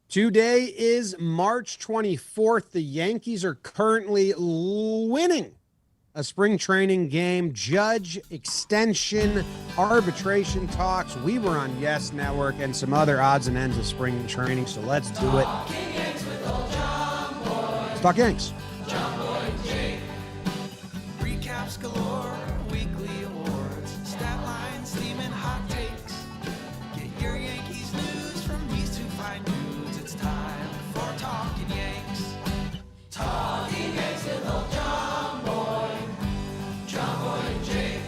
Today is March 24th. The Yankees are currently winning a spring training game. Judge, extension, arbitration talks. We were on Yes Network and some other odds and ends of spring training. So let's do it. Let's talk Yanks. Recaps galore, weekly awards, stat lines, theme, and hot takes. Get your Yankees news from these two fine dudes. It's time for Talkin' Yanks. Talkin' Yanks with old John Boy and Jake.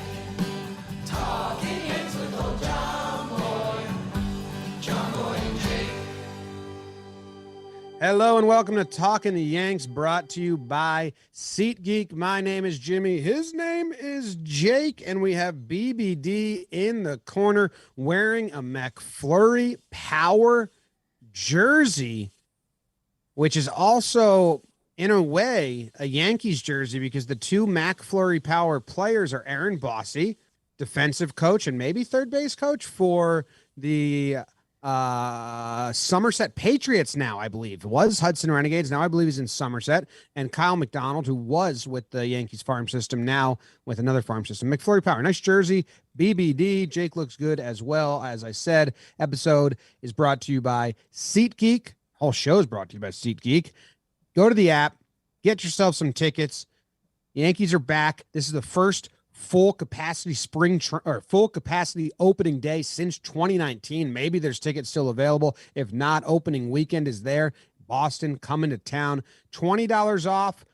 Talkin' Yanks with old John Boy and Jake. Hello and welcome to Talkin' the Yanks, brought to you by SeatGeek. My name is Jimmy. His name is Jake, and we have BBD in the corner wearing a McFlurry Power jersey, which is also, in a way, a Yankees jersey because the two McFlurry Power players are Aaron Bossy, defensive coach and maybe third base coach for the Somerset Patriots now, I believe. It was Hudson Renegades. Now I believe he's in Somerset. And Kyle McDonald, who was with the Yankees farm system, now with another farm system. McFlurry Power. Nice jersey. BBD. Jake looks good as well. As I said, episode is brought to you by SeatGeek. Whole show is brought to you by SeatGeek. Go to the app. Get yourself some tickets. Yankees are back. This is the first full capacity full capacity opening day since 2019. Maybe there's tickets still available. If not, opening weekend is there. Boston coming to town. $20 off.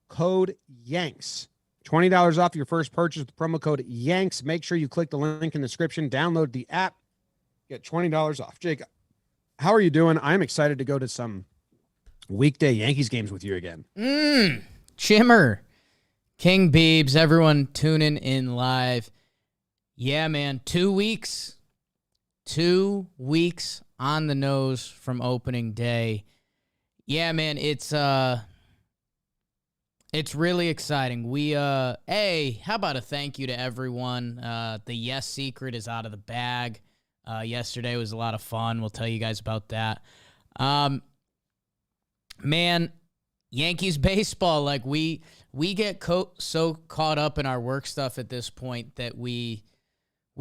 Code Yanks. $20 off your first purchase with the promo code Yanks. Make sure you click the link in the description. Download the app. Get $20 off. Jake, how are you doing? I'm excited to go to some weekday Yankees games with you again. Chimmer. King Beebs, everyone tuning in live. Yeah, man, 2 weeks. 2 weeks on the nose from opening day. Yeah, man, it's really exciting. We how about a thank you to everyone. The Yes secret is out of the bag. Yesterday was a lot of fun. We'll tell you guys about that. Man, Yankees baseball, like we get so caught up in our work stuff at this point that we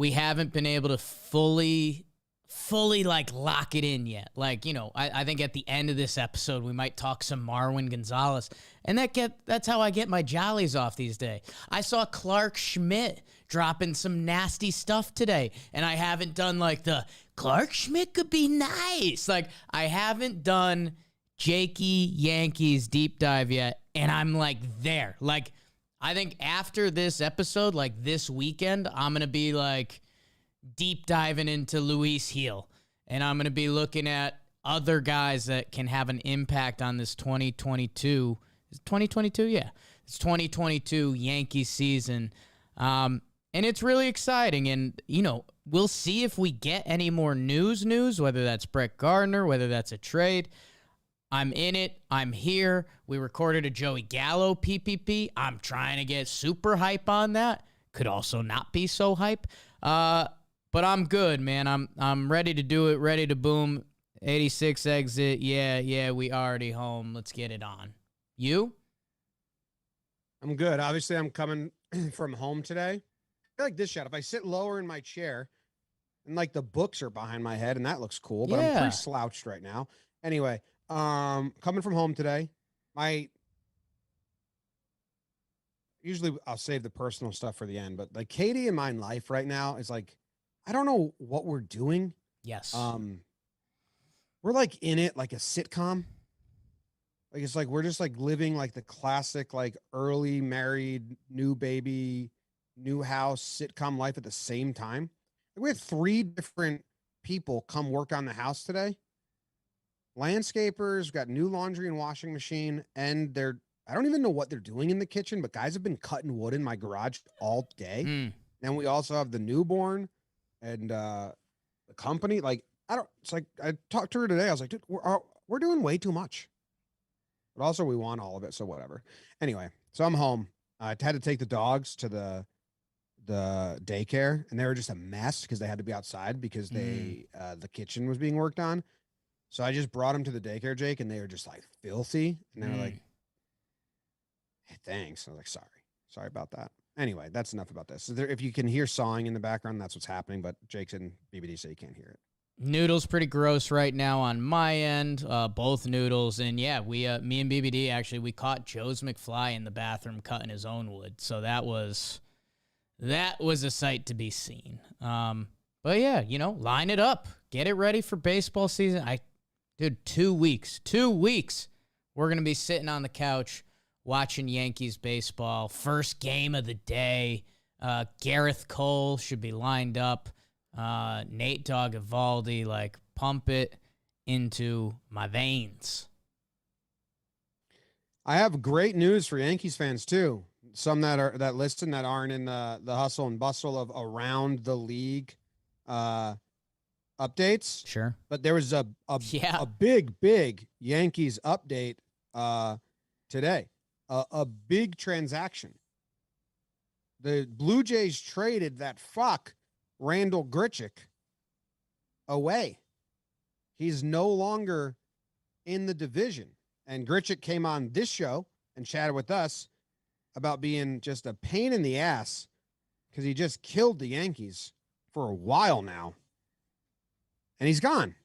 haven't been able to fully like lock it in yet. Like, you know, I think at the end of this episode we might talk some Marwin Gonzalez, and that's how I get my jollies off these days. I saw Clark Schmidt dropping some nasty stuff today, and I haven't done like the Clark Schmidt could be nice. Like, I haven't done Jakey Yankees deep dive yet, and I'm like there. Like, I think after this episode, like this weekend, I'm going to be like deep diving into Luis Heel, and I'm going to be looking at other guys that can have an impact on this 2022. Is it 2022? Yeah. It's 2022 Yankee season. And it's really exciting. And, you know, we'll see if we get any more news, whether that's Brett Gardner, whether that's a trade. I'm in it. I'm here. We recorded a Joey Gallo PPP. I'm trying to get super hype on that. Could also not be so hype. But I'm good, man. I'm ready to do it. Ready to boom. 86 exit. Yeah, we already home. Let's get it on. You? I'm good. Obviously, I'm coming from home today. I feel like this shot. If I sit lower in my chair, and like the books are behind my head, and that looks cool, but I'm pretty slouched right now. Anyway, coming from home today. Usually I'll save the personal stuff for the end, but like Katie and my life right now is like, I don't know what we're doing. Yes. We're like in it like a sitcom. Like, it's like we're just like living like the classic, like early married, new baby, new house sitcom life at the same time. Like, we had 3 different people come work on the house today. Landscapers, got new laundry and washing machine, and I don't even know what they're doing in the kitchen, but guys have been cutting wood in my garage all day. Then we also have the newborn and the company. Like, it's like I talked to her today. I was like, dude, we're doing way too much. But also we want all of it, so whatever. Anyway, so I'm home. I had to take the dogs to the daycare, and they were just a mess because they had to be outside because the kitchen was being worked on. So I just brought him to the daycare, Jake, and they were just like filthy. And they were like, hey, thanks. I was like, sorry about that. Anyway, that's enough about this. So if you can hear sawing in the background, that's what's happening. But Jake's in BBD, so you can't hear it. Noodle's pretty gross right now on my end, both Noodles. And yeah, me and BBD, actually, we caught Joe's McFly in the bathroom cutting his own wood. So that was a sight to be seen. But yeah, line it up. Get it ready for baseball season. Dude, 2 weeks. 2 weeks. We're going to be sitting on the couch watching Yankees baseball. First game of the day. Gareth Cole should be lined up. Nate Dogg Evaldi, like, pump it into my veins. I have great news for Yankees fans too. Some that listen that aren't in the hustle and bustle of around the league updates. Sure. But there was a big Yankees update today. A big transaction. The Blue Jays traded that Randall Grichuk away. He's no longer in the division. And Grichuk came on this show and chatted with us about being just a pain in the ass because he just killed the Yankees for a while now. And he's gone.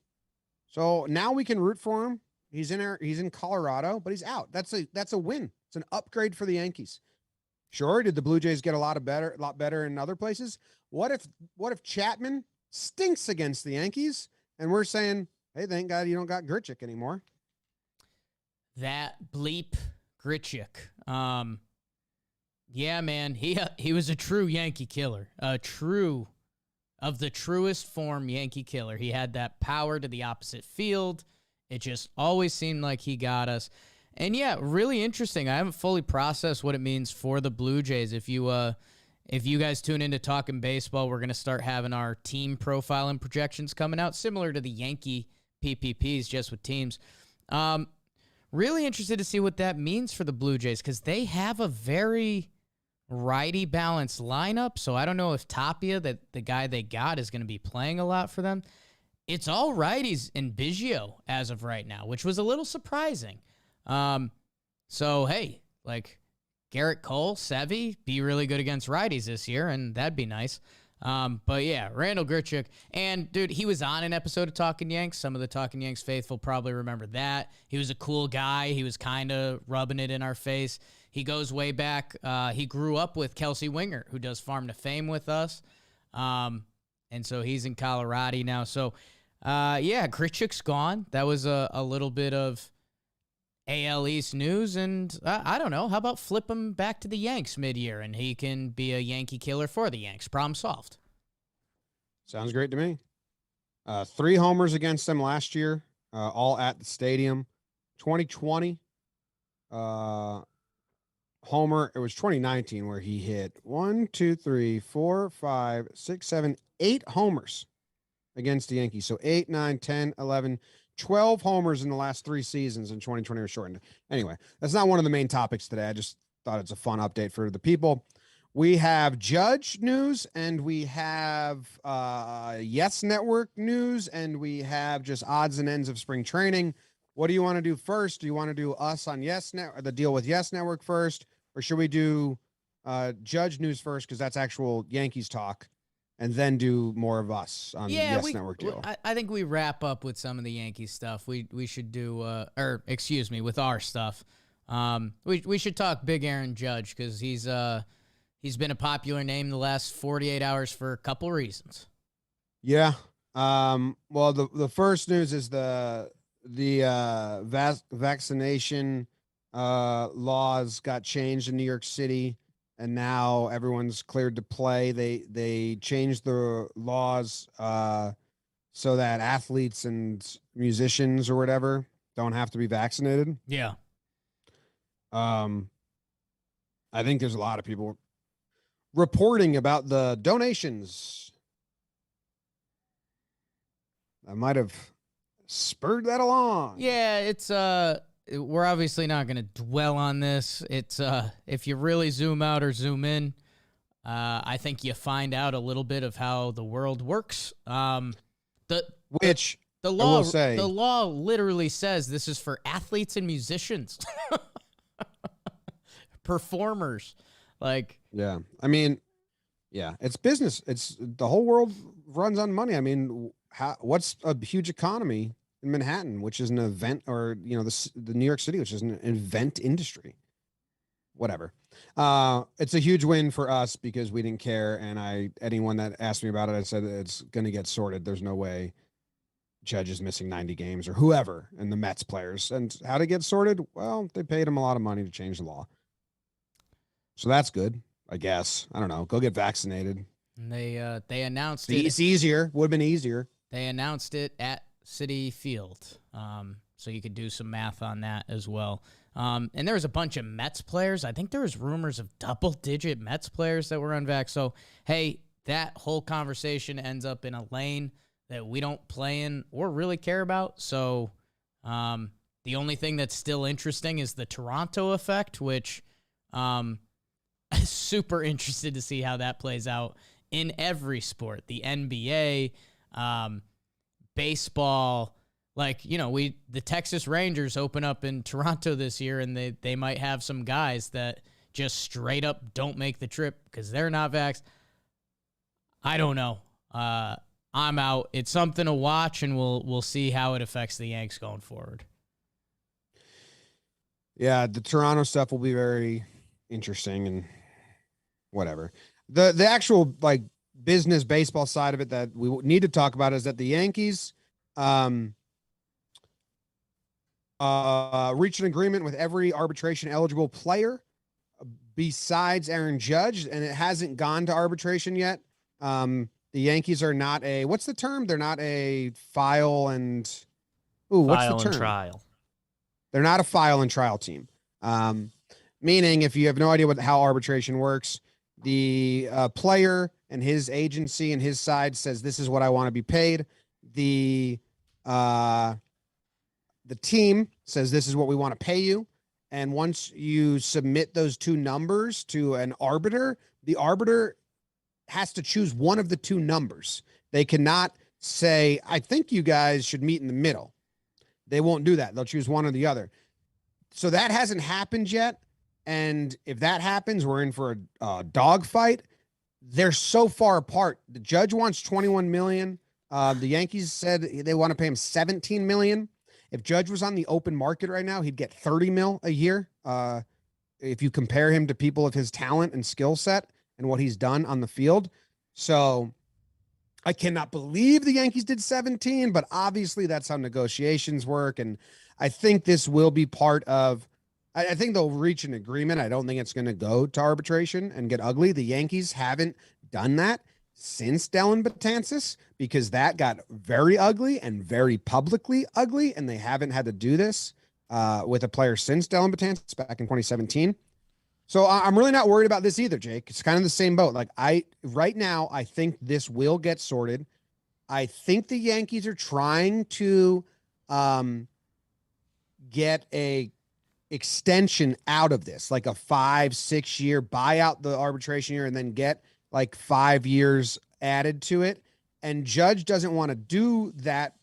So now we can root for him. He's in Colorado, but he's out. That's a win. It's an upgrade for the Yankees. Sure, did the Blue Jays get a lot better in other places? What if Chapman stinks against the Yankees and we're saying, hey, thank God you don't got Grichuk anymore? That bleep Grichuk. Yeah, man, he was a true Yankee killer, of the truest form Yankee killer. He had that power to the opposite field. It just always seemed like he got us. And yeah, really interesting. I haven't fully processed what it means for the Blue Jays. If you guys tune into Talkin' Baseball, we're going to start having our team profile and projections coming out, similar to the Yankee PPPs, just with teams. Really interested to see what that means for the Blue Jays because they have a very righty balanced lineup. So I don't know if Tapia, the guy they got, is going to be playing a lot for them. It's all righties in Biggio as of right now, which was a little surprising. So hey, like Garrett Cole, Sevy, be really good against righties this year, and that'd be nice. But yeah, Randall Grichuk, and dude, he was on an episode of Talkin' Yanks. Some of the Talkin' Yanks faithful probably remember that. He was a cool guy. He was kind of rubbing it in our face. He goes way back. He grew up with Kelsey Winger, who does Farm to Fame with us. And so he's in Colorado now. So, yeah, Grichuk's gone. That was a little bit of AL East news, and I don't know. How about flip him back to the Yanks mid-year, and he can be a Yankee killer for the Yanks? Problem solved. Sounds great to me. 3 homers against them last year, all at the stadium. 2020, homer. It was 2019 where he hit 1, 2, 3, 4, 5, 6, 7, 8 homers against the Yankees. So 8, 9, 10, 11, 12 homers in the last 3 seasons in 2020 or shortened. Anyway, that's not one of the main topics today. I just thought it's a fun update for the people. We have Judge news, and we have Yes Network news, and we have just odds and ends of spring training. What do you want to do first? Do you want to do us on Yes Network, the deal with Yes Network first, or should we do Judge news first because that's actual Yankees talk? And then do more of us on the Yes Network deal. I think we wrap up with some of the Yankees stuff. We should do, with our stuff. We should talk Big Aaron Judge because he's been a popular name the last 48 hours for a couple reasons. Yeah. Well, the first news is the vaccination laws got changed in New York City. And now everyone's cleared to play. They changed the laws so that athletes and musicians or whatever don't have to be vaccinated. Yeah. I think there's a lot of people reporting about the donations. I might have spurred that along. Yeah, it's we're obviously not going to dwell on this. It's if you really zoom out or zoom in, I think you find out a little bit of how the world works. The The I will law, say, the law literally says this is for athletes and musicians, performers. Like, yeah, I mean, yeah, it's business. It's the whole world runs on money. I mean, what's a huge economy in Manhattan, which is an event, or the New York City, which is an event industry. Whatever. It's a huge win for us because we didn't care, and anyone that asked me about it, I said it's going to get sorted. There's no way Judge is missing 90 games or whoever, and the Mets players. And how to get sorted? Well, they paid him a lot of money to change the law, so that's good. I guess. I don't know. Go get vaccinated. and they announced It's it. easier. Would have been easier. They announced it at Citi Field, so you could do some math on that as well. And there was a bunch of Mets players. I think there was rumors of double-digit Mets players that were unvaxxed. So, hey, that whole conversation ends up in a lane that we don't play in or really care about. So, the only thing that's still interesting is the Toronto effect, which super interested to see how that plays out in every sport. The NBA, baseball, the Texas Rangers open up in Toronto this year, and they might have some guys that just straight up don't make the trip because they're not vaxxed. I don't know. I'm out. It's something to watch, and we'll see how it affects the Yanks going forward. Yeah, the Toronto stuff will be very interesting and whatever. The actual business baseball side of it that we need to talk about is that the Yankees reached an agreement with every arbitration eligible player besides Aaron Judge, and it hasn't gone to arbitration yet. The Yankees are not what's the term? They're not a file and what's the term? Trial. They're not a file and trial team. Meaning, if you have no idea how arbitration works, the player and his agency and his side says, this is what I want to be paid. The team says, this is what we want to pay you. And once you submit those two numbers to an arbiter, the arbiter has to choose one of the two numbers. They cannot say, I think you guys should meet in the middle. They won't do that. They'll choose one or the other. So that hasn't happened yet. And if that happens, we're in for a dogfight. They're so far apart. The Judge wants $21 million. The Yankees said they want to pay him $17 million. If Judge was on the open market right now, he'd get $30 million a year. If you compare him to people of his talent and skill set and what he's done on the field. So I cannot believe the Yankees did 17, but obviously that's how negotiations work. And I think this will be part of, I think they'll reach an agreement. I don't think it's going to go to arbitration and get ugly. The Yankees haven't done that since Dellin Betances because that got very ugly and very publicly ugly. And they haven't had to do this with a player since Dellin Betances back in 2017. So I'm really not worried about this either, Jake. It's kind of the same boat. Right now, I think this will get sorted. I think the Yankees are trying to get a extension out of this, like a 5-6 year buyout the arbitration year and then get 5 years added to it. And Judge doesn't want to do that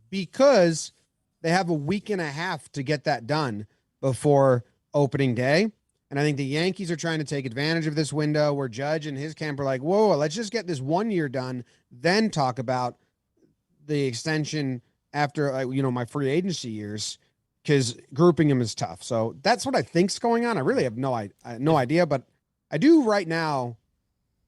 because they have a week and a half to get that done before opening day. And I think the Yankees are trying to take advantage of this window where Judge and his camp are like, whoa, let's just get this 1 year done, then talk about the extension after, my free agency years, because grouping them is tough. So that's what I think's going on. I really have no idea, but I do right now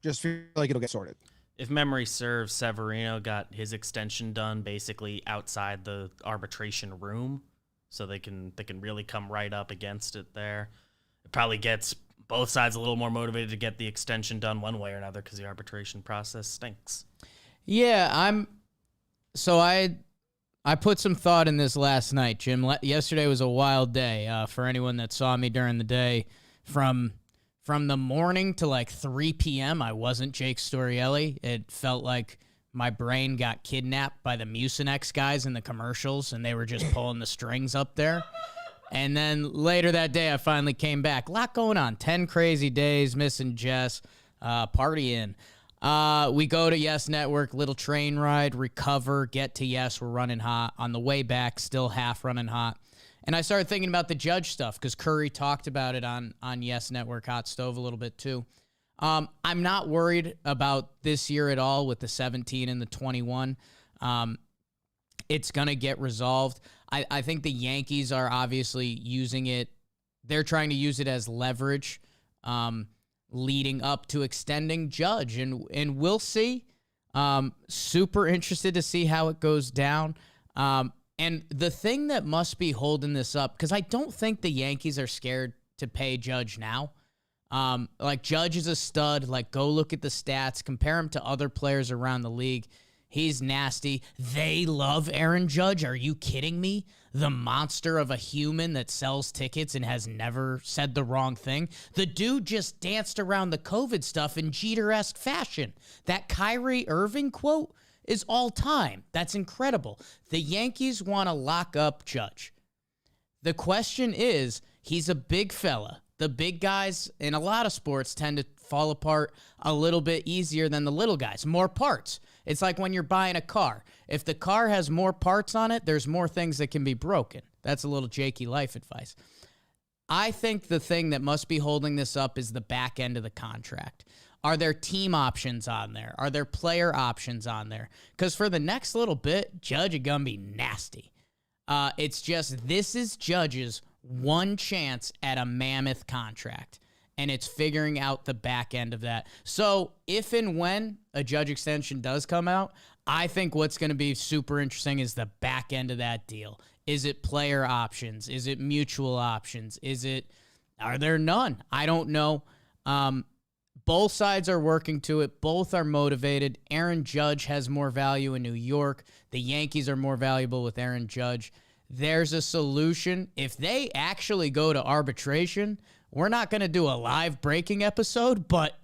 just feel like it'll get sorted. If memory serves, Severino got his extension done basically outside the arbitration room, so they can really come right up against it there. It probably gets both sides a little more motivated to get the extension done one way or another because the arbitration process stinks. Yeah, I put some thought in this last night, Jim. Yesterday was a wild day for anyone that saw me during the day. From the morning to 3 p.m., I wasn't Jake Storielli. It felt like my brain got kidnapped by the Mucinex guys in the commercials, and they were just pulling the strings up there. And then later that day, I finally came back. A lot going on. 10 crazy days, missing Jess, partying. We go to Yes Network, little train ride, recover, get to Yes, we're running hot. On the way back, still half running hot. And I started thinking about the Judge stuff because Curry talked about it on Yes Network Hot Stove a little bit too. I'm not worried about this year at all with the 17 and the 21. It's going to get resolved. I think the Yankees are obviously using it. They're trying to use it as leverage leading up to extending Judge. And we'll see. Super interested to see how it goes down. And the thing that must be holding this up, because I don't think the Yankees are scared to pay Judge now. Like, Judge is a stud. Like, go look at the stats. Compare him to other players around the league. He's nasty. They love Aaron Judge. Are you kidding me? The monster of a human that sells tickets and has never said the wrong thing. The dude just danced around the COVID stuff in Jeter-esque fashion. That Kyrie Irving quote is all time. That's incredible. The Yankees want to lock up Judge. The question is, he's a big fella. The big guys in a lot of sports tend to fall apart a little bit easier than the little guys. More parts. It's like when you're buying a car. If the car has more parts on it, there's more things that can be broken. That's a little Jakey life advice. I think the thing that must be holding this up is the back end of the contract. Are there team options on there? Are there player options on there? Because for the next little bit, Judge is going to be nasty. It's just, this is Judge's one chance at a mammoth contract, and it's figuring out the back end of that. So if and when a Judge extension does come out, I think what's going to be super interesting is the back end of that deal. Is it player options? Is it mutual options? Are there none? I don't know. Both sides are working to it. Both are motivated. Aaron Judge has more value in New York. The Yankees are more valuable with Aaron Judge. There's a solution. If they actually go to arbitration, we're not going to do a live breaking episode, but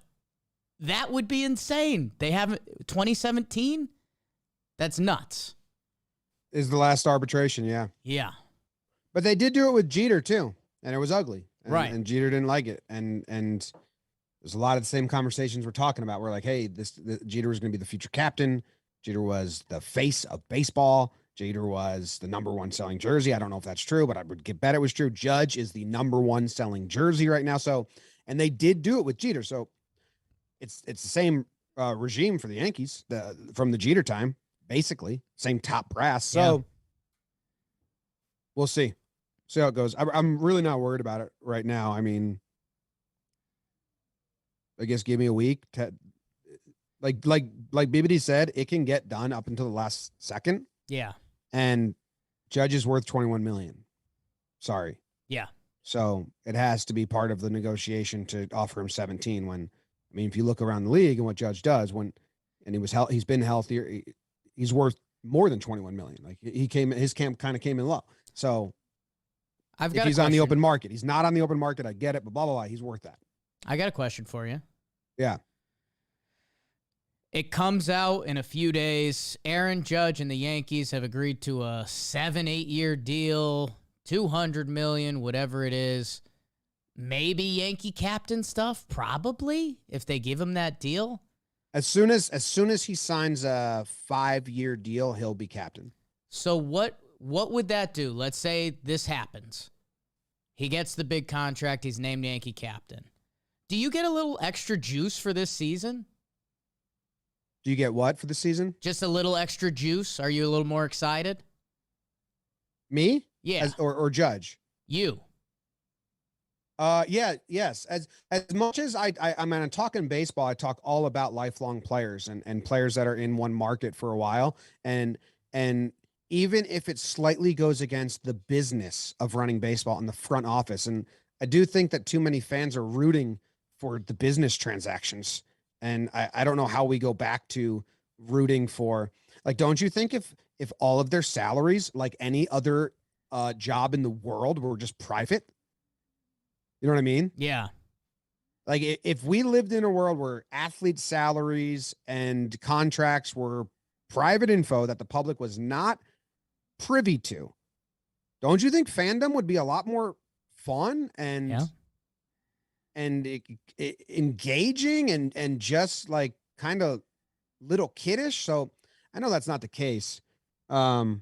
that would be insane. They haven't, 2017? That's nuts. Is the last arbitration, yeah. Yeah. But they did do it with Jeter too, and it was ugly. Right. And Jeter didn't like it. And there's a lot of the same conversations we're talking about. We're like, hey, Jeter was going to be the future captain. Jeter was the face of baseball. Jeter was the number one selling jersey. I don't know if that's true, but I would bet it was true. Judge is the number one selling jersey right now. So, and they did do it with Jeter. So it's the same regime for the Yankees from the Jeter time, basically same top brass. So Yeah. We'll see how it goes. I'm really not worried about it right now. I mean, I guess give me a week to like BBD said, it can get done up until the last second. Yeah. And Judge is worth 21 million. Sorry. Yeah. So it has to be part of the negotiation to offer him 17 when, I mean, if you look around the league and what Judge does he's been healthier, he's worth more than 21 million. Like his camp kind of came in low. So if he's on the open market, he's not on the open market. I get it, but blah, blah, blah. He's worth that. I got a question for you. Yeah. It comes out in a few days. Aaron Judge and the Yankees have agreed to a 7-8 year deal, $200 million, whatever it is. Maybe Yankee captain stuff, probably, if they give him that deal. As soon as he signs a 5-year deal, he'll be captain. So what would that do? Let's say this happens. He gets the big contract. He's named Yankee captain. Do you get a little extra juice for this season? Do you get what for the season? Just a little extra juice? Are you a little more excited? Me? Yeah. Or Judge? You. Yes. As much as I'm talking baseball, I talk all about lifelong players and players that are in one market for a while. And even if it slightly goes against the business of running baseball in the front office. And I do think that too many fans are rooting for the business transactions. And I don't know how we go back to rooting for, like, don't you think if all of their salaries, like any other job in the world, were just private? You know what I mean? Yeah. Like if we lived in a world where athletes' salaries and contracts were private info that the public was not privy to, don't you think fandom would be a lot more fun and engaging and just like kind of little kiddish. So I know that's not the case. But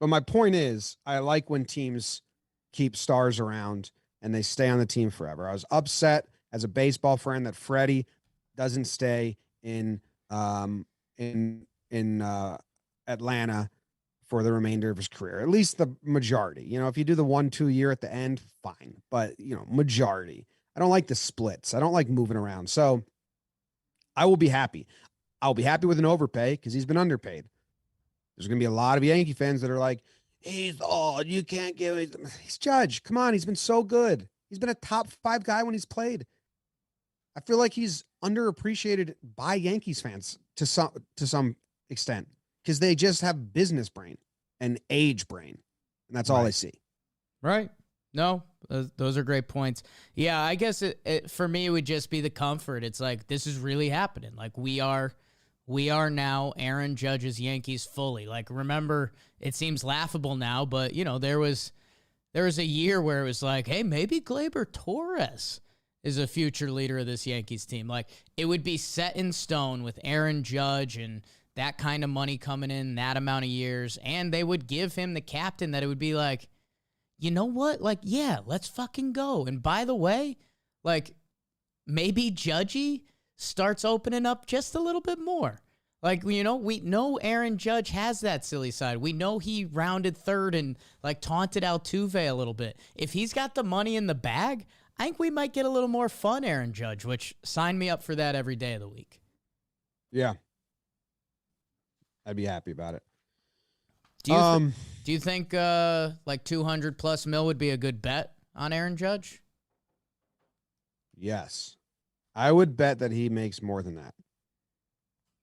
my point is, I like when teams keep stars around and they stay on the team forever. I was upset as a baseball friend that Freddie doesn't stay in Atlanta for the remainder of his career, at least the majority. You know, if you do the 1-2 year at the end, fine. But, you know, majority. I don't like the splits. I don't like moving around. So I will be happy. I'll be happy with an overpay because he's been underpaid. There's going to be a lot of Yankee fans that are like, he's old. You can't give it. He's Judge. Come on. He's been so good. He's been a top 5 guy when he's played. I feel like he's underappreciated by Yankees fans to some extent because they just have business brain and age brain. And that's all I see. Right. No, those are great points. Yeah, I guess it for me, it would just be the comfort. It's like, this is really happening. Like we are now Aaron Judge's Yankees fully. Like, remember, it seems laughable now, but you know, there was a year where it was like, hey, maybe Gleyber Torres is a future leader of this Yankees team. Like, it would be set in stone with Aaron Judge and that kind of money coming in, that amount of years, and they would give him the captain that it would be like, you know what? Like, yeah, let's fucking go. And by the way, like, maybe Judgy starts opening up just a little bit more. Like, you know, we know Aaron Judge has that silly side. We know he rounded third and, like, taunted Altuve a little bit. If he's got the money in the bag, I think we might get a little more fun, Aaron Judge, which sign me up for that every day of the week. Yeah. I'd be happy about it. Do you think like 200 plus mil would be a good bet on Aaron Judge? Yes. I would bet that he makes more than that.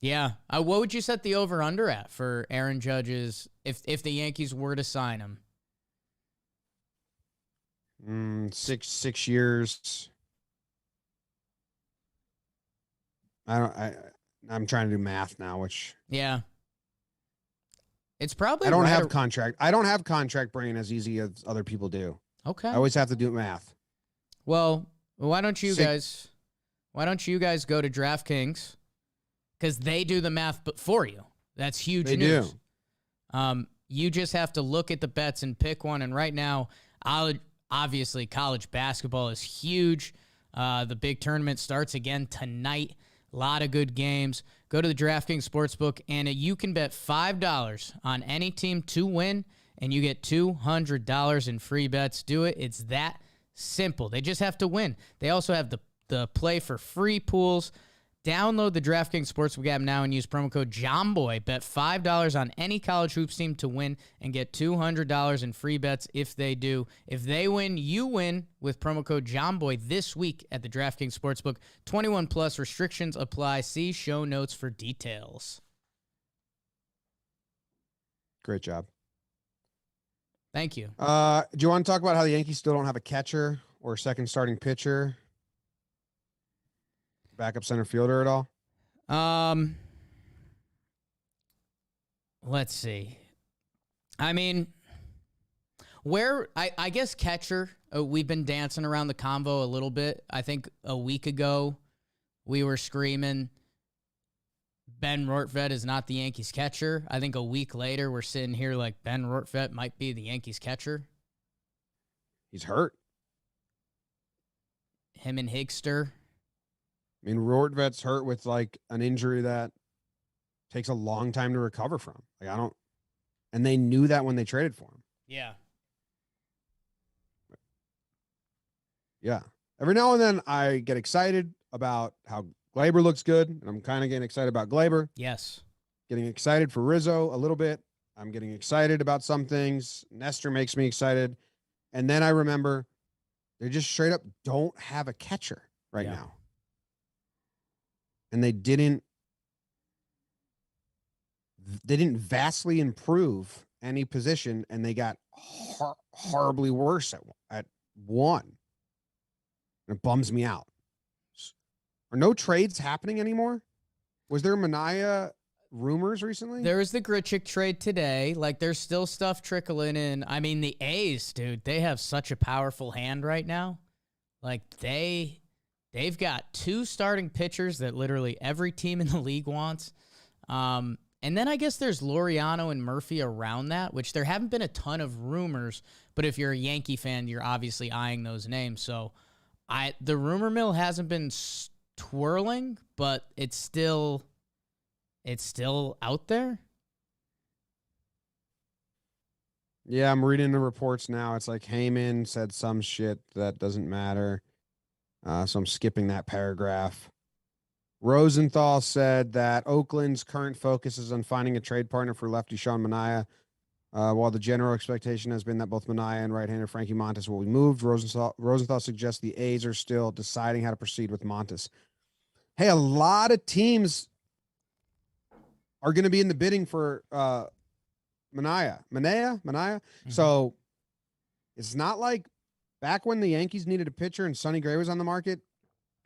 Yeah. What would you set the over under at for Aaron Judge's if the Yankees were to sign him? 6 years. I'm trying to do math now, which yeah. It's probably I don't have contract brain as easy as other people do. Okay. I always have to do math. Well, why don't you guys go to DraftKings? Because they do the math for you. That's huge news. They do. You just have to look at the bets and pick one. And right now, obviously, college basketball is huge. The big tournament starts again tonight. A lot of good games. Go to the DraftKings Sportsbook, and you can bet $5 on any team to win, and you get $200 in free bets. Do it. It's that simple. They just have to win. They also have the play for free pools. Download the DraftKings Sportsbook app now and use promo code JOHNBOY. Bet $5 on any college hoops team to win and get $200 in free bets if they do. If they win, you win with promo code JOHNBOY this week at the DraftKings Sportsbook. 21 plus restrictions apply. See show notes for details. Great job. Thank you. Do you want to talk about how the Yankees still don't have a catcher or second starting pitcher? Backup center fielder at all? Let's see. I mean, I guess catcher, we've been dancing around the convo a little bit. I think a week ago we were screaming Ben Rortvedt is not the Yankees catcher. I think a week later we're sitting here like Ben Rortvedt might be the Yankees catcher. He's hurt. Him and Higster. I mean, Rortvedt's hurt with like an injury that takes a long time to recover from. Like, and they knew that when they traded for him. Yeah. Yeah. Every now and then I get excited about how Gleyber looks good, and I'm kind of getting excited about Gleyber. Yes. Getting excited for Rizzo a little bit. I'm getting excited about some things. Nestor makes me excited. And then I remember they just straight up don't have a catcher right now. And they didn't vastly improve any position, and they got horribly worse at one. And it bums me out. Are no trades happening anymore? Was there Manaea rumors recently? There was the Grichuk trade today. Like, there's still stuff trickling in. I mean, the A's, dude, they have such a powerful hand right now. Like, they They've got 2 starting pitchers that literally every team in the league wants. And then I guess there's Laureano and Murphy around that, which there haven't been a ton of rumors, but if you're a Yankee fan, you're obviously eyeing those names. So the rumor mill hasn't been twirling, but it's still out there. Yeah, I'm reading the reports now. It's like Heyman said some shit that doesn't matter. So I'm skipping that paragraph. Rosenthal said that Oakland's current focus is on finding a trade partner for lefty Sean Manaea, while the general expectation has been that both Manaea and right-hander Frankie Montas will be moved. Rosenthal suggests the A's are still deciding how to proceed with Montas. Hey, a lot of teams are going to be in the bidding for Manaea. Mm-hmm. So it's not like back when the Yankees needed a pitcher and Sonny Gray was on the market.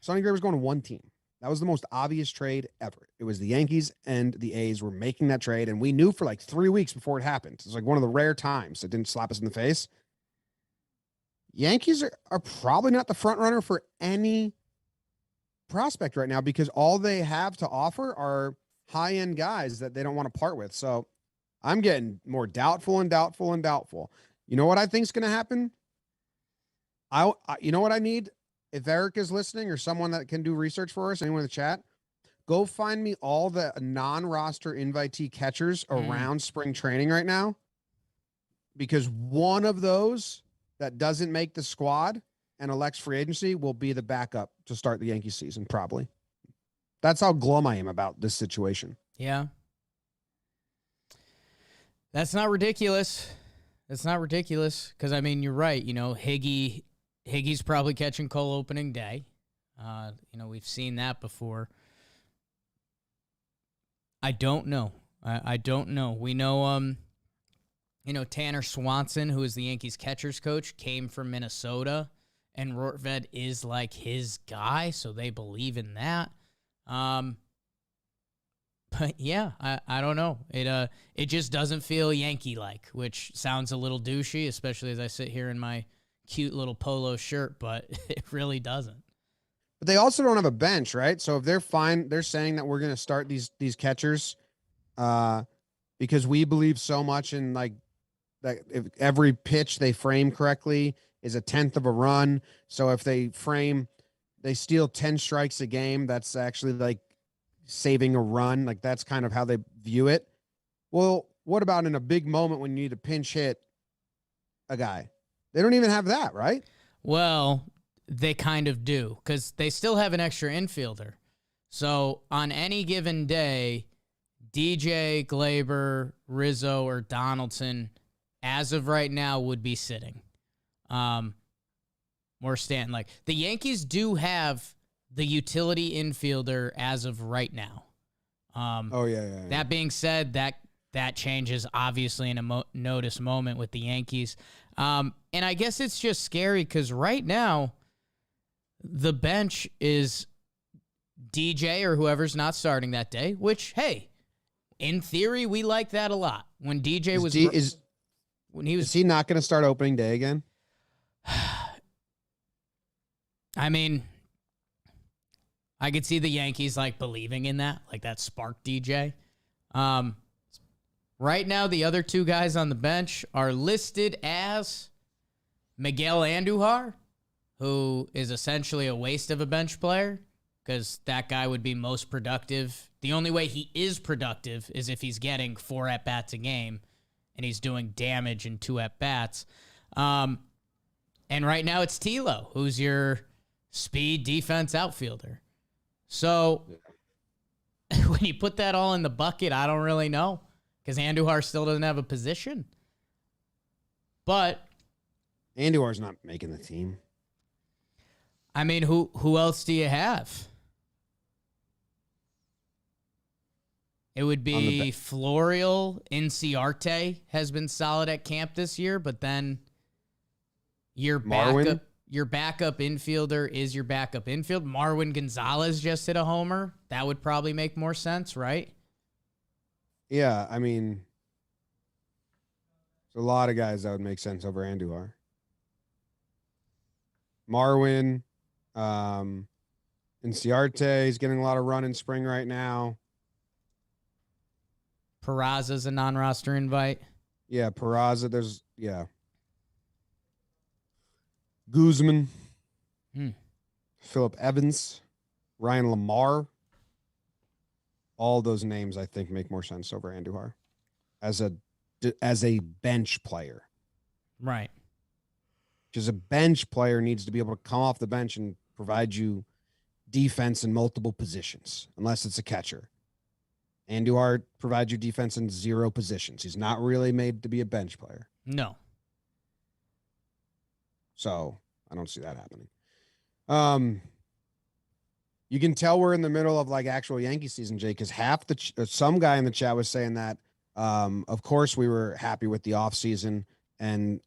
Sonny Gray was going to one team. That was the most obvious trade ever. It was the Yankees and the A's were making that trade, and we knew for like 3 weeks before it happened. It's like one of the rare times it didn't slap us in the face. Yankees are probably not the front runner for any prospect right now because all they have to offer are high-end guys that they don't want to part with. So I'm getting more doubtful and doubtful and doubtful. You know what I think is going to happen? You know what I need? If Eric is listening or someone that can do research for us, anyone in the chat, go find me all the non-roster invitee catchers around spring training right now. Because one of those that doesn't make the squad and elects free agency will be the backup to start the Yankee season, probably. That's how glum I am about this situation. Yeah. That's not ridiculous. That's not ridiculous. Because, I mean, you're right. You know, Higgy's probably catching Cole opening day. We've seen that before. I don't know. I don't know. We know, Tanner Swanson, who is the Yankees catchers coach, came from Minnesota, and Rortvedt is like his guy, so they believe in that. But yeah, I don't know. It just doesn't feel Yankee-like, which sounds a little douchey, especially as I sit here in my cute little polo shirt, but it really doesn't. But they also don't have a bench, right? So if they're fine, they're saying that we're going to start these catchers because we believe so much in like that if every pitch they frame correctly is a 10th of a run. So if they steal 10 strikes a game, that's actually like saving a run. Like that's kind of how they view it. Well, what about in a big moment when you need to pinch hit a guy? They don't even have that, right? Well, they kind of do because they still have an extra infielder. So on any given day, DJ, Glaber, Rizzo, or Donaldson, as of right now, would be sitting. Or Stanton. Like the Yankees do have the utility infielder as of right now. Yeah. That being said, that changes obviously in a notice moment with the Yankees. And I guess it's just scary because right now the bench is DJ or whoever's not starting that day, which, hey, in theory, we like that a lot. When DJ is he not going to start opening day again? I mean, I could see the Yankees like believing in that, like that spark DJ. Right now, the other 2 guys on the bench are listed as Miguel Andujar, who is essentially a waste of a bench player because that guy would be most productive. The only way he is productive is if he's getting 4 at-bats a game and he's doing damage in 2 at-bats. And right now it's Tilo, who's your speed defense outfielder. So when you put that all in the bucket, I don't really know because Andujar still doesn't have a position. But Andujar's not making the team. I mean, who else do you have? It would be Florial. Inciarte has been solid at camp this year, but then your backup infielder is your backup infield. Marwin Gonzalez just hit a homer. That would probably make more sense, right? Yeah, I mean, there's a lot of guys that would make sense over Andujar. Marwin, Inciarte is getting a lot of run in spring right now. Peraza's a non-roster invite. Yeah, Peraza. Guzman. Phillip Evans. Ryan Lamar. All those names, I think, make more sense over Andujar as a bench player. Right. Because a bench player needs to be able to come off the bench and provide you defense in multiple positions, unless it's a catcher. Andujar provides you defense in 0 positions. He's not really made to be a bench player. No. So I don't see that happening. You can tell we're in the middle of like actual Yankee season, Jay, because some guy in the chat was saying that, of course, we were happy with the offseason and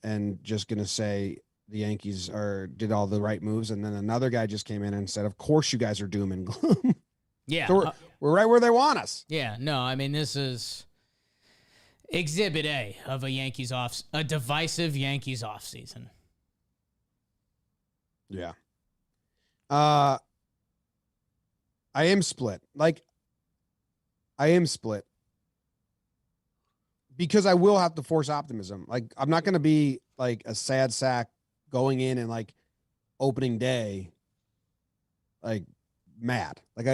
just going to say the Yankees did all the right moves. And then another guy just came in and said, of course, you guys are doom and gloom. Yeah. So we're right where they want us. Yeah. No, I mean, this is exhibit A of a divisive Yankees offseason. Yeah. I am split. Because I will have to force optimism. Like, I'm not going to be like a sad sack going in and like opening day, like mad. Like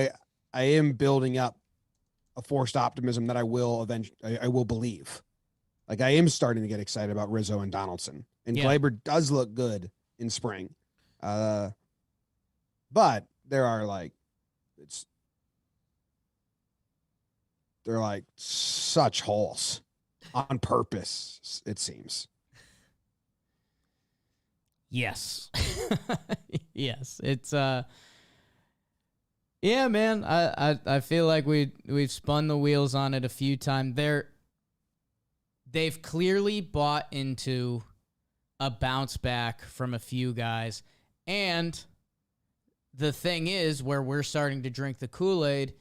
I am building up a forced optimism that I will believe. Like, I am starting to get excited about Rizzo and Donaldson, and Gleyber does look good in spring. But there are they're like such holes on purpose, it seems. Yes. Yes. It's yeah, man. I feel like we've spun the wheels on it a few times. They've clearly bought into a bounce back from a few guys. And the thing is, where we're starting to drink the Kool-Aid,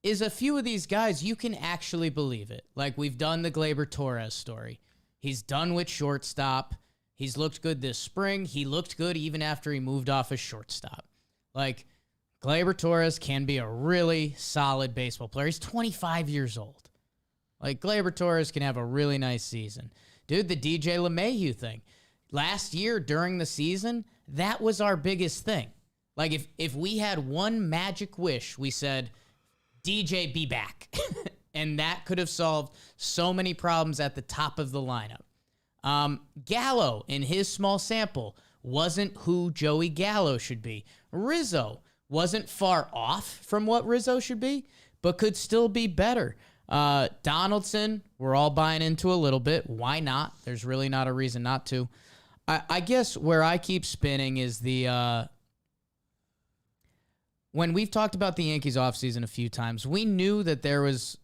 is a few of these guys, you can actually believe it. Like, we've done the Gleyber Torres story. He's done with shortstop. He's looked good this spring. He looked good even after he moved off as shortstop. Like, Gleyber Torres can be a really solid baseball player. He's 25 years old. Like, Gleyber Torres can have a really nice season. Dude, the DJ LeMahieu thing. Last year during the season, that was our biggest thing. Like, if we had one magic wish, we said, DJ, be back. And that could have solved so many problems at the top of the lineup. Gallo, in his small sample, wasn't who Joey Gallo should be. Rizzo wasn't far off from what Rizzo should be, but could still be better. Donaldson, we're all buying into a little bit. Why not? There's really not a reason not to. I guess where I keep spinning is when we've talked about the Yankees offseason a few times, we knew that there was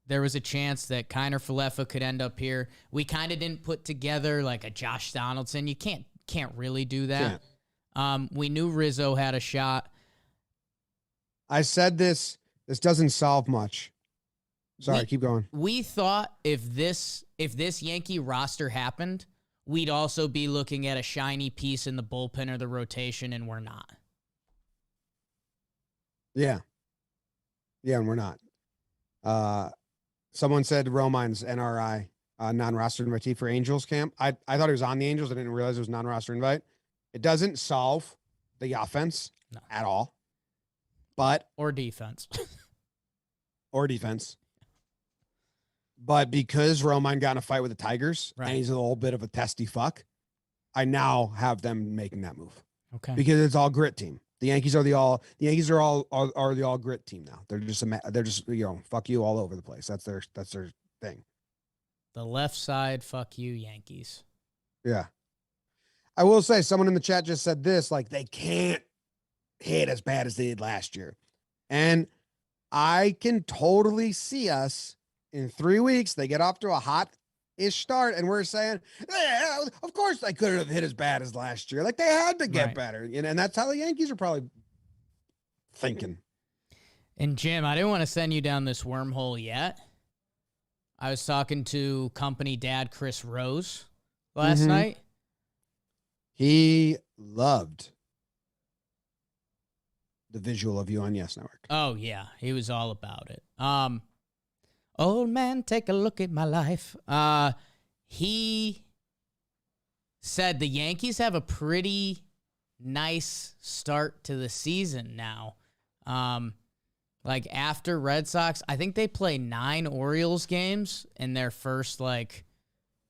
a chance that Kiner Falefa could end up here. We kind of didn't put together like a Josh Donaldson. You can't really do that. We knew Rizzo had a shot. I said this doesn't solve much. Sorry, keep going. We thought if this Yankee roster happened, we'd also be looking at a shiny piece in the bullpen or the rotation, and we're not. Yeah. Yeah, and we're not. Someone said Romine's NRI, non-roster invitee for Angels camp. I thought he was on the Angels. I didn't realize it was non-roster invite. It doesn't solve the offense at all. Or defense. Or defense. But because Romine got in a fight with the Tigers, and he's a little bit of a testy fuck, I now have them making that move. Okay. Because it's all grit team. The Yankees are the all grit team now. They're just fuck you all over the place. That's their thing. The left side, fuck you, Yankees. Yeah. I will say, someone in the chat just said this, like, they can't hit as bad as they did last year. And I can totally see us in 3 weeks. They get off to a hot-ish start, and we're saying, of course they couldn't have hit as bad as last year. Like, they had to get better. And that's how the Yankees are probably thinking. And Jim, I didn't want to send you down this wormhole yet. I was talking to company dad Chris Rose last night. He loved the visual of you on Yes Network. Oh yeah, he was all about it. Old man, take a look at my life. He said the Yankees have a pretty nice start to the season now. Like after Red Sox, I think they play 9 Orioles games in their first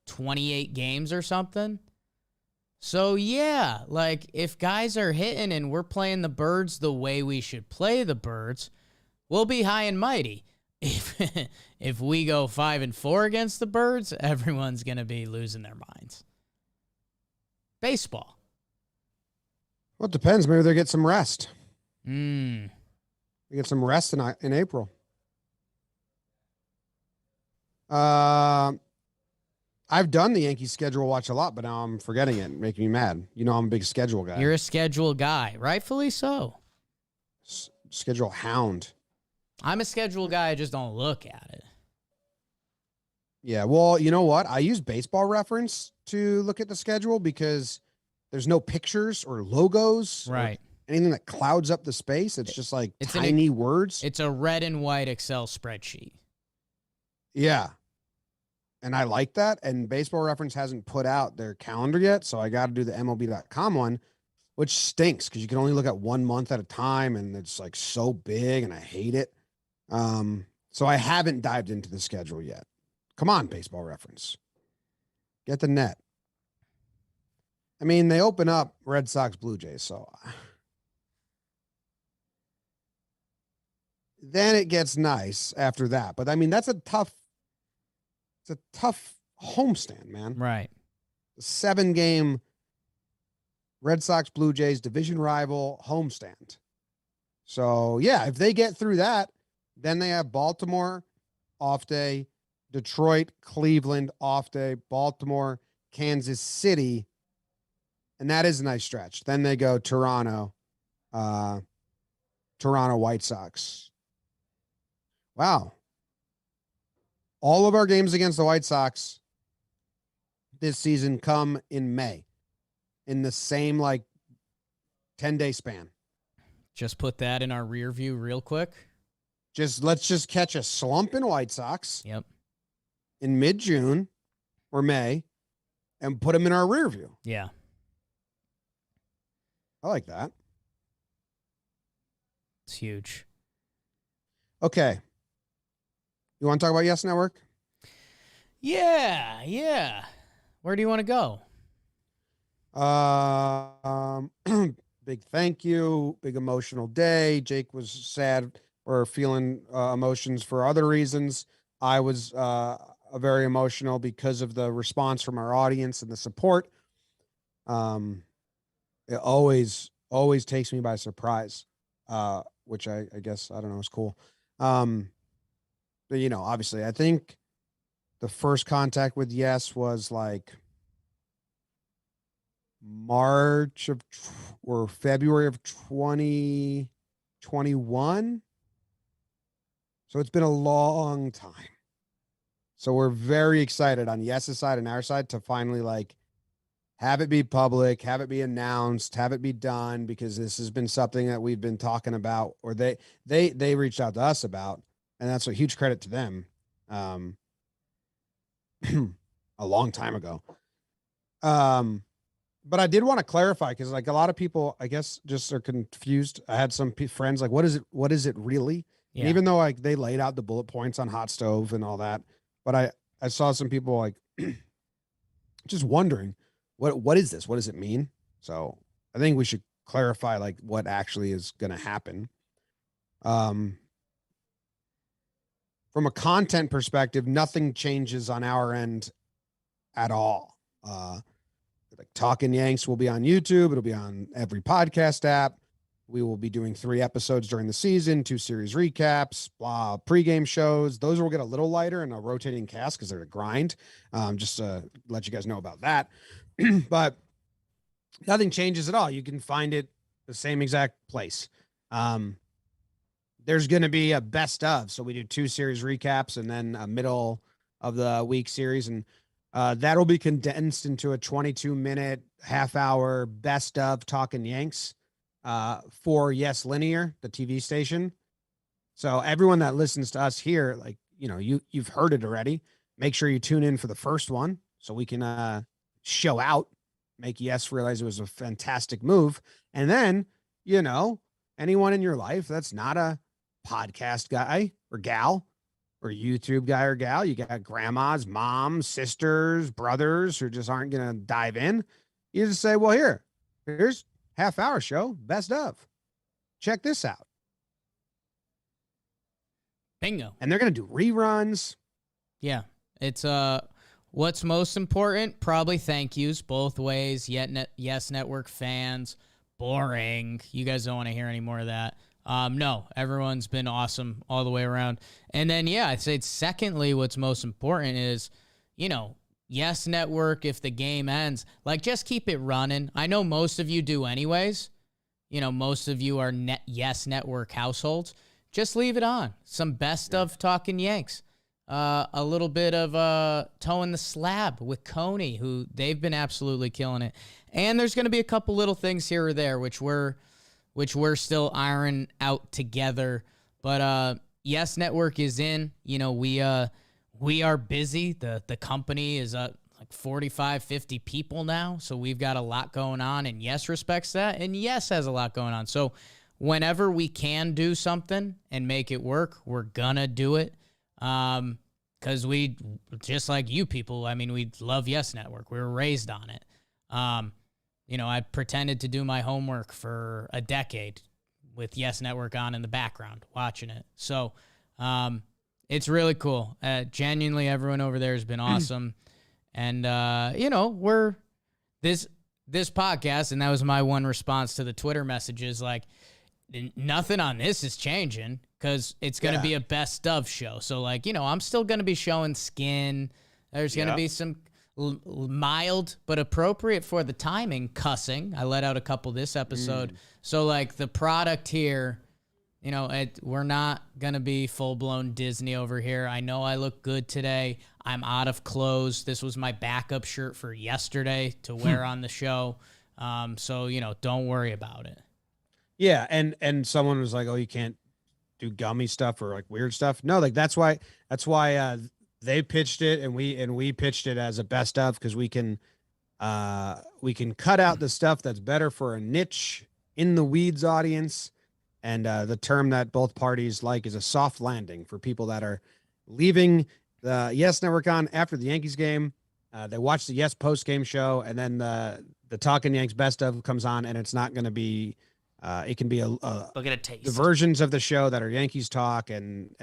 28 games or something. So yeah, if guys are hitting and we're playing the Birds the way we should play the Birds, we'll be high and mighty. If we go 5-4 against the Birds, everyone's gonna be losing their minds. Baseball. Well, it depends. Maybe they get some rest. Mm. They get some rest in April. I've done the Yankees schedule watch a lot, but now I'm forgetting it, making me mad. You know, I'm a big schedule guy. You're a schedule guy, rightfully so. Schedule hound. I'm a schedule guy. I just don't look at it. Yeah, well, you know what? I use Baseball Reference to look at the schedule because there's no pictures or logos, right? Or anything that clouds up the space. It's just it's tiny words. It's a red and white Excel spreadsheet. Yeah. And I like that. And Baseball Reference hasn't put out their calendar yet. So I got to do the MLB.com one, which stinks because you can only look at 1 month at a time. And it's so big and I hate it. So I haven't dived into the schedule yet. Come on, Baseball Reference. Get the net. I mean, they open up Red Sox, Blue Jays. So then it gets nice after that. But I mean, it's a tough homestand, man. Right. 7-game Red Sox, Blue Jays division rival homestand. So yeah, if they get through that, then they have Baltimore off day, Detroit, Cleveland off day, Baltimore, Kansas City. And that is a nice stretch. Then they go Toronto, White Sox. Wow. All of our games against the White Sox this season come in May in the same 10-day span. Just put that in our rear view real quick. Let's just catch a slump in White Sox. Yep. In mid-June or May and put them in our rear view. Yeah. I like that. It's huge. Okay. You want to talk about Yes Network? Yeah. Where do you want to go? Big thank you. Big emotional day. Jake was sad or feeling emotions for other reasons. I was very emotional because of the response from our audience and the support. It always takes me by surprise, which I guess, I don't know, is cool. But, obviously, I think the first contact with Yes was March or February of 2021. So it's been a long time. So we're very excited on Yes's side and our side to finally have it be public, have it be announced, have it be done, because this has been something that we've been talking about, or they reached out to us about. And that's a huge credit to them. A long time ago. But I did want to clarify because a lot of people, I guess, just are confused. I had some friends what is it really? Yeah. And even though they laid out the bullet points on Hot Stove and all that, but I saw some people just wondering what is this? What does it mean? So I think we should clarify what actually is going to happen. From a content perspective, nothing changes on our end at all. Talkin Yanks will be on YouTube. It'll be on every podcast app. We will be doing 3 episodes during the season, 2 series recaps, pregame shows. Those will get a little lighter and a rotating cast because they're a grind. Just to let you guys know about that. But nothing changes at all. You can find it the same exact place. There's going to be a best of. So we do 2 series recaps and then a middle of the week series. And that'll be condensed into a 22-minute, half-hour best of Talkin Yanks. for Yes Linear, the TV station. So everyone that listens to us here, like, you've heard it already. Make sure you tune in for the first one so we can show out, make Yes realize it was a fantastic move. And then, anyone in your life that's not a podcast guy or gal or YouTube guy or gal, you got grandmas, moms, sisters, brothers who just aren't going to dive in. You just say, well, here's half-hour show, best of. Check this out. Bingo. And they're going to do reruns. Yeah. It's what's most important, probably thank yous both ways. Yes Network fans, boring. You guys don't want to hear any more of that. No, everyone's been awesome all the way around. And then, I'd say secondly, what's most important is, Yes Network, if the game ends, like, just keep it running. I know most of you do anyways. Most of you are Yes Network households. Just leave it on. Some best of Talkin' Yanks. A little bit of Toeing the Slab with Coney, who they've been absolutely killing it. And there's going to be a couple little things here or there, which we're still ironing out together. But Yes Network is in. We are busy. The company is like 45, 50 people now. So we've got a lot going on, and Yes respects that. And Yes has a lot going on. So whenever we can do something and make it work, we're gonna do it. Cause we, just like you people, I mean, we love Yes Network. We were raised on it. I pretended to do my homework for a decade with Yes Network on in the background, watching it. So, it's really cool. Genuinely, everyone over there has been awesome. And, we're this podcast, and that was my one response to the Twitter messages, like, nothing on this is changing because it's going to be a best of show. So, like, I'm still going to be showing skin. There's going to be some mild but appropriate for the timing cussing. I let out a couple this episode. So, like, the product here, we're not going to be full-blown Disney over here. I know I look good today. I'm out of clothes. This was my backup shirt for yesterday to wear on the show. So, don't worry about it. Yeah, and someone was like, "Oh, you can't do gummy stuff or like weird stuff." No, like that's why they pitched it and we pitched it as a best of, because we can cut out the stuff that's better for a niche in the weeds audience, and the term that both parties like is a soft landing for people that are leaving the Yes Network on after the Yankees game. They watch the Yes post game show, and then the Talkin' Yanks best of comes on, and it's not going to be. It can be They'll get a taste. The versions of the show that are Yankees talk and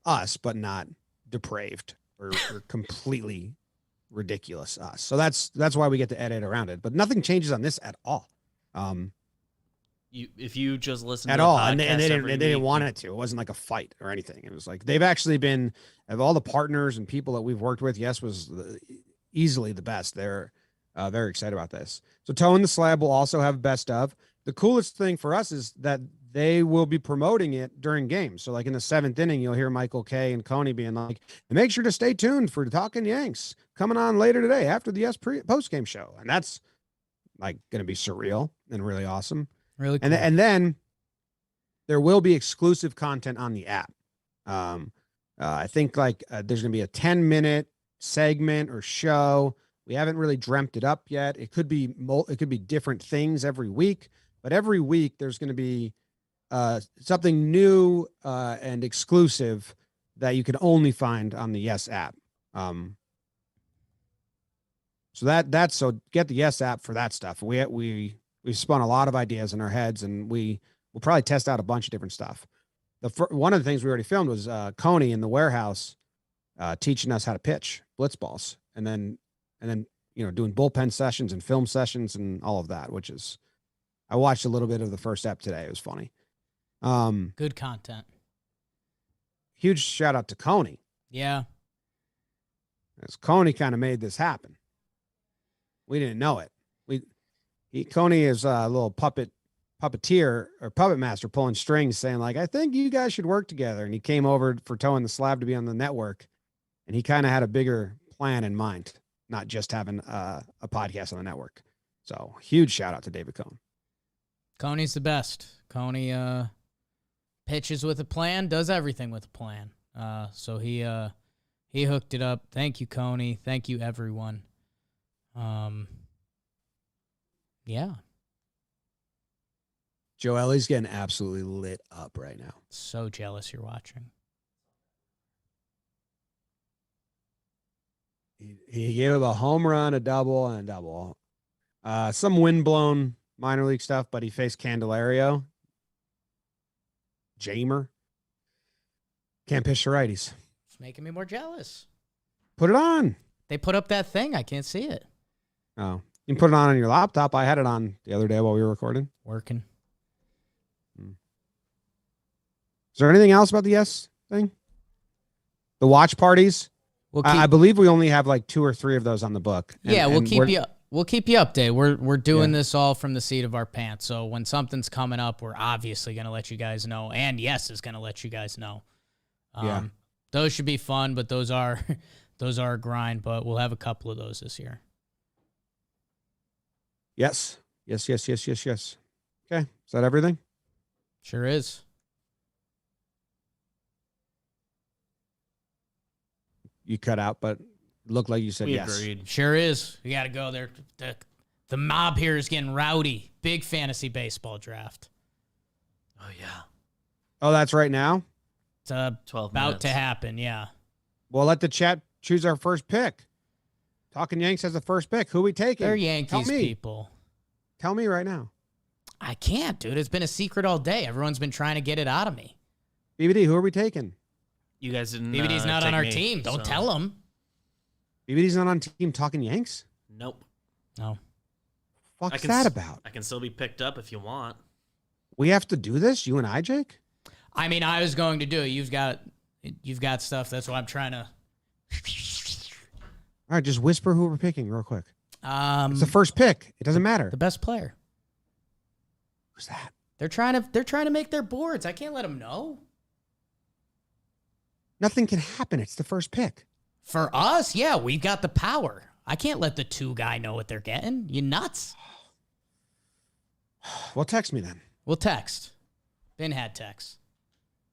us, but not depraved or completely ridiculous us. So that's why we get to edit around it. But nothing changes on this at all. If you just listen at to all, and they didn't want it to. It wasn't like a fight or anything. It was like they've actually been, of all the partners and people that we've worked with, Yes was easily the best. They're very excited about this. So Toeing the Slab will also have best of. The coolest thing for us is that they will be promoting it during games. So like in the 7th inning, you'll hear Michael Kay and Coney being like, make sure to stay tuned for Talkin' Yanks coming on later today after the Yes post game show. And that's like going to be surreal and really awesome. Really cool. And then there will be exclusive content on the app. I think there's going to be a 10-minute segment or show. We haven't really dreamt it up yet. It could be different things every week, but every week there's going to be something new and exclusive that you can only find on the Yes app. So get the Yes app for that stuff. We've spun a lot of ideas in our heads, and we'll probably test out a bunch of different stuff. One of the things we already filmed was Coney in the warehouse teaching us how to pitch blitz balls, and then doing bullpen sessions and film sessions and all of that, I watched a little bit of the first ep today. It was funny. Good content. Huge shout out to Coney. Yeah. As Coney kind of made this happen. We didn't know it. Coney is a little puppeteer or puppet master pulling strings, saying like, I think you guys should work together. And he came over for Toeing the Slab to be on the network. And he kind of had a bigger plan in mind, not just having a podcast on the network. So huge shout out to David Cohn. Coney's the best. Coney pitches with a plan, does everything with a plan. So he hooked it up. Thank you, Coney. Thank you, everyone. Yeah. Joelly's getting absolutely lit up right now. So jealous you're watching. He gave up a home run, a double, and a double. Some windblown minor league stuff, but he faced Candelario. Jamer. Can't pitch to righties. It's making me more jealous. Put it on. They put up that thing. I can't see it. Oh, you can put it on your laptop. I had it on the other day while we were recording. Working. Is there anything else about the yes thing? The watch parties? I believe we only have like 2 or 3 of those on the book. We'll keep you updated. We're doing this all from the seat of our pants. So when something's coming up, we're obviously going to let you guys know. And yes is going to let you guys know. Those should be fun, but those are a grind. But we'll have a couple of those this year. Yes. Okay. Is that everything? Sure is. You cut out, but it looked like you said We yes. agreed. Sure is. We got to go there. The mob here is getting rowdy. Big fantasy baseball draft. Oh, yeah. Oh, that's right now? It's 12 about minutes. to happen, yeah. We'll let the chat choose our first pick. Talking Yanks has the first pick. Who we taking? They're Yankees Tell me. people. Tell me right now. I can't, dude. It's been a secret all day. Everyone's been trying to get it out of me. BBD, who are we taking? You guys didn't. BBD's not on take our me, team. Don't so- tell him. BBD's not on team Talking Yanks? Nope. No. What's that about? I can still be picked up if you want. We have to do this? You and I, Jake? I mean, I was going to do it. You've got stuff. That's why I'm trying to. All right, just whisper who we're picking real quick. It's It's the first pick. It doesn't matter. the best player. Who's that? They're trying to make their boards. I can't let them know. Nothing can happen. It's the first pick. For us, yeah, we've got the power. I can't let the 2 guy know what they're getting. You nuts? Well, text me then. We'll text. Ben had text.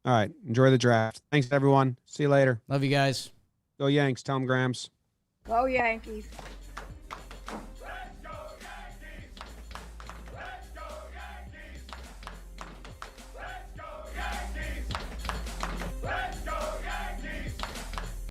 All right. Enjoy the draft. Thanks, everyone. See you later. Love you guys. Go Yanks. Tell them Grams. Go Yankees.